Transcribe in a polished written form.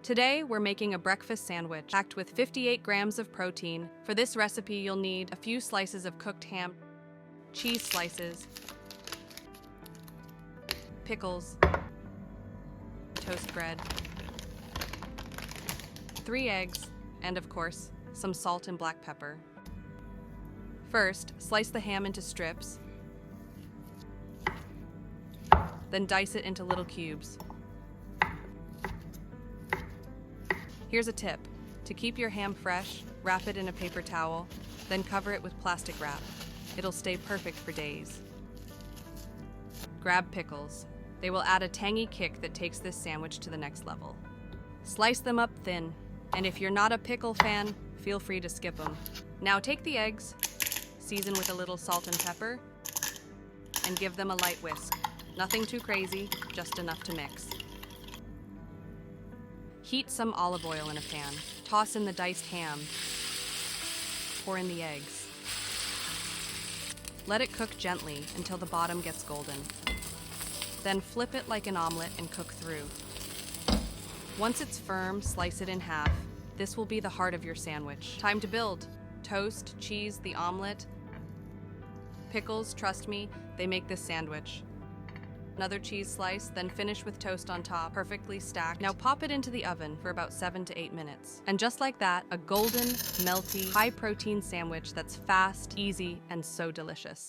Today, we're making a breakfast sandwich packed with 58 grams of protein. For this recipe, you'll need a few slices of cooked ham, cheese slices, pickles, toast bread, 3 eggs, and of course, some salt and black pepper. First, slice the ham into strips, then dice it into little cubes. Here's a tip. To keep your ham fresh, wrap it in a paper towel, then cover it with plastic wrap. It'll stay perfect for days. Grab pickles. They will add a tangy kick that takes this sandwich to the next level. Slice them up thin, and if you're not a pickle fan, feel free to skip them. Now take the eggs, season with a little salt and pepper, and give them a light whisk. Nothing too crazy, just enough to mix. Heat some olive oil in a pan. Toss in the diced ham. Pour in the eggs. Let it cook gently until the bottom gets golden. Then flip it like an omelet and cook through. Once it's firm, slice it in half. This will be the heart of your sandwich. Time to build. Toast, cheese, the omelet. Pickles, trust me, they make this sandwich. Another cheese slice, then finish with toast on top, perfectly stacked. Now pop it into the oven for about 7 to 8 minutes. And just like that, a golden, melty, high-protein sandwich that's fast, easy, and so delicious.